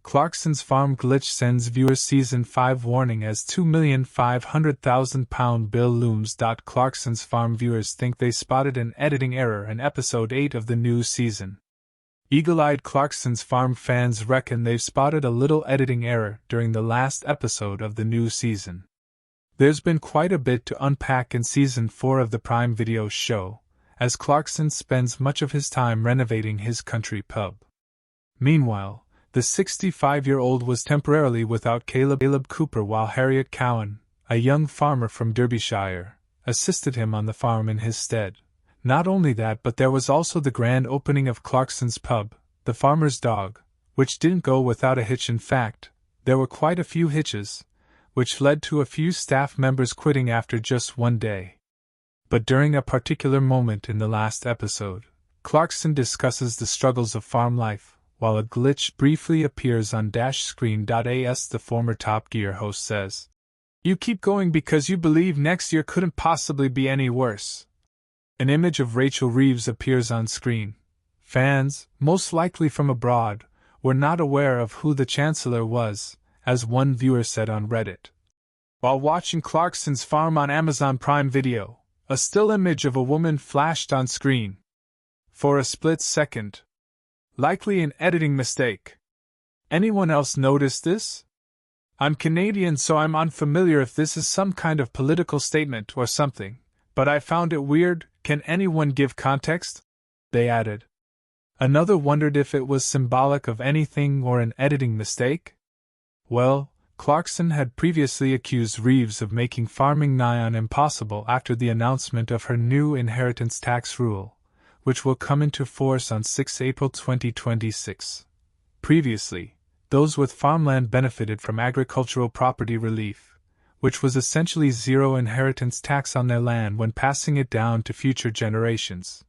Clarkson's farm glitch sends viewers Season 5 warning as £2,500,000 bill looms. Clarkson's farm viewers think they spotted an editing error in Episode 8 of the new season. Eagle-eyed Clarkson's farm fans reckon they've spotted a little editing error during the last episode of the new season. There's been quite a bit to unpack in Season 4 of the Prime Video show, as Clarkson spends much of his time renovating his country pub. Meanwhile, the 65-year-old was temporarily without Caleb Cooper while Harriet Cowan, a young farmer from Derbyshire, assisted him on the farm in his stead. Not only that, but there was also the grand opening of Clarkson's pub, The Farmer's Dog, which didn't go without a hitch. In fact, there were quite a few hitches, which led to a few staff members quitting after just one day. But during a particular moment in the last episode, Clarkson discusses the struggles of farm life, while a glitch briefly appears on dash screen. As the former Top Gear host says, "You keep going because you believe next year couldn't possibly be any worse." An image of Rachel Reeves appears on screen. Fans, most likely from abroad, were not aware of who the Chancellor was, as one viewer said on Reddit. While watching Clarkson's farm on Amazon Prime Video, a still image of a woman flashed on screen. For a split second. Likely an editing mistake. Anyone else notice this? I'm Canadian, so I'm unfamiliar if this is some kind of political statement or something, but I found it weird. Can anyone give context? They added. Another wondered if it was symbolic of anything or an editing mistake. Well, Clarkson had previously accused Reeves of making farming nigh on impossible after the announcement of her new inheritance tax rule, which will come into force on 6 April 2026. Previously, those with farmland benefited from agricultural property relief, which was essentially zero inheritance tax on their land when passing it down to future generations.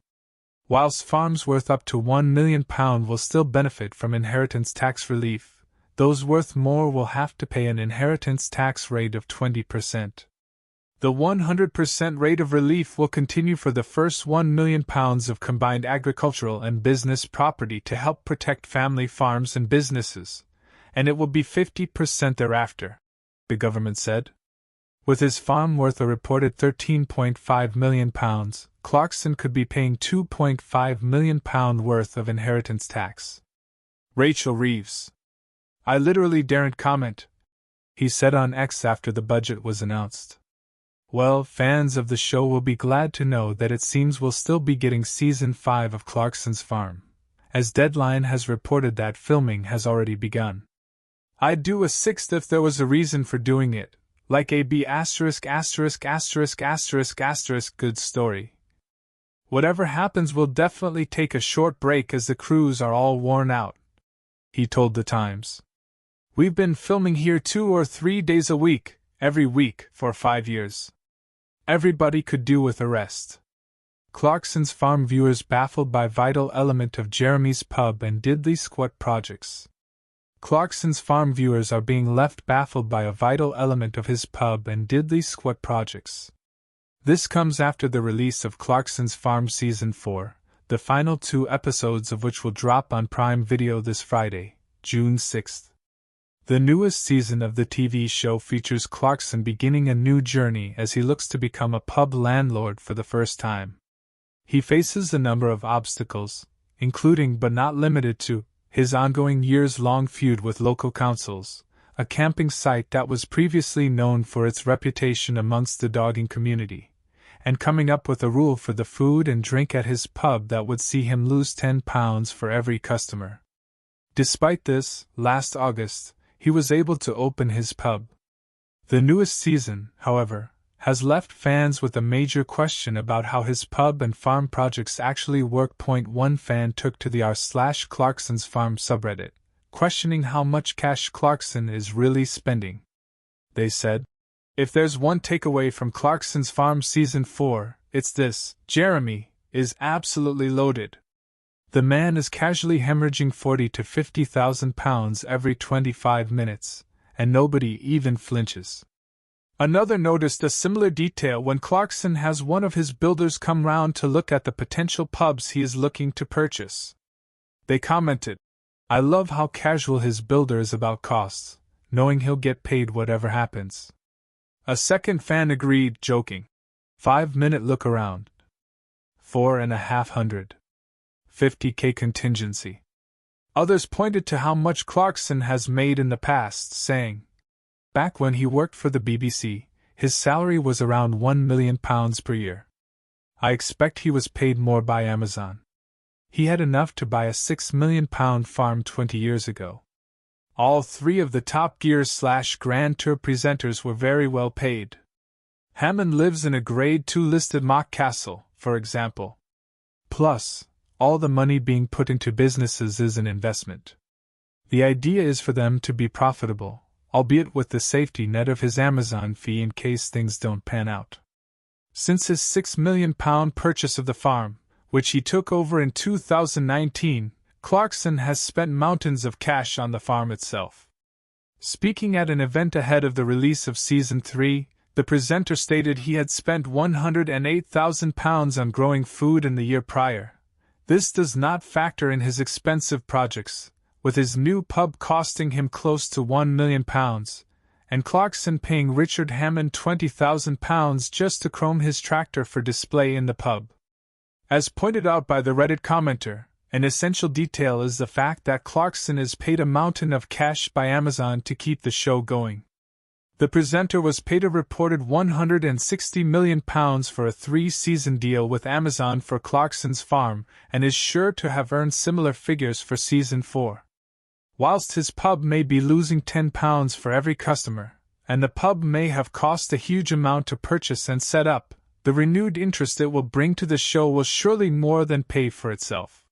Whilst farms worth up to £1 million will still benefit from inheritance tax relief, those worth more will have to pay an inheritance tax rate of 20%. The 100% rate of relief will continue for the first £1 million of combined agricultural and business property to help protect family farms and businesses, and it will be 50% thereafter, the government said. With his farm worth a reported £13.5 million, Clarkson could be paying £2.5 million worth of inheritance tax. Rachel Reeves. "I literally daren't comment," he said on X after the budget was announced. Well, fans of the show will be glad to know that it seems we'll still be getting Season 5 of Clarkson's farm, as Deadline has reported that filming has already begun. I'd do a sixth if there was a reason for doing it, like a B*********** good story. Whatever happens, we'll definitely take a short break as the crews are all worn out, he told The Times. We've been filming here 2 or 3 days a week, every week, for 5 years. Everybody could do with a rest. Clarkson's farm viewers baffled by vital element of Jeremy's pub and diddly squat projects. Clarkson's farm viewers are being left baffled by a vital element of his pub and diddly squat projects. This comes after the release of Clarkson's Farm Season 4, the final 2 episodes of which will drop on Prime Video this Friday, June 6th. The newest season of the TV show features Clarkson beginning a new journey as he looks to become a pub landlord for the first time. He faces a number of obstacles, including but not limited to his ongoing years-long feud with local councils, a camping site that was previously known for its reputation amongst the dogging community, and coming up with a rule for the food and drink at his pub that would see him lose £10 for every customer. Despite this, last August, he was able to open his pub. The newest season, however, has left fans with a major question about how his pub and farm projects actually work. One fan took to the r/Clarkson's Farm subreddit, questioning how much cash Clarkson is really spending. They said, "If there's one takeaway from Clarkson's Farm Season 4, it's this: Jeremy is absolutely loaded. The man is casually hemorrhaging £40,000 to £50,000 every 25 minutes, and nobody even flinches." Another noticed a similar detail when Clarkson has one of his builders come round to look at the potential pubs he is looking to purchase. They commented, I love how casual his builder is about costs, knowing he'll get paid whatever happens. A second fan agreed, joking. 5-minute look around. 4,500. 50K contingency. Others pointed to how much Clarkson has made in the past, saying, back when he worked for the BBC, his salary was around £1 million per year. I expect he was paid more by Amazon. He had enough to buy a £6 million farm 20 years ago. All three of the Top Gear/Grand Tour presenters were very well paid. Hammond lives in a Grade 2 listed mock castle, for example. Plus, all the money being put into businesses is an investment. The idea is for them to be profitable, albeit with the safety net of his Amazon fee in case things don't pan out. Since his £6 million purchase of the farm, which he took over in 2019, Clarkson has spent mountains of cash on the farm itself. Speaking at an event ahead of the release of Season 3, the presenter stated he had spent £108,000 on growing food in the year prior. This does not factor in his expensive projects, with his new pub costing him close to £1 million, and Clarkson paying Richard Hammond £20,000 just to chrome his tractor for display in the pub. As pointed out by the Reddit commenter, an essential detail is the fact that Clarkson is paid a mountain of cash by Amazon to keep the show going. The presenter was paid a reported £160 million for a 3-season deal with Amazon for Clarkson's farm and is sure to have earned similar figures for Season 4. Whilst his pub may be losing £10 for every customer, and the pub may have cost a huge amount to purchase and set up, the renewed interest it will bring to the show will surely more than pay for itself.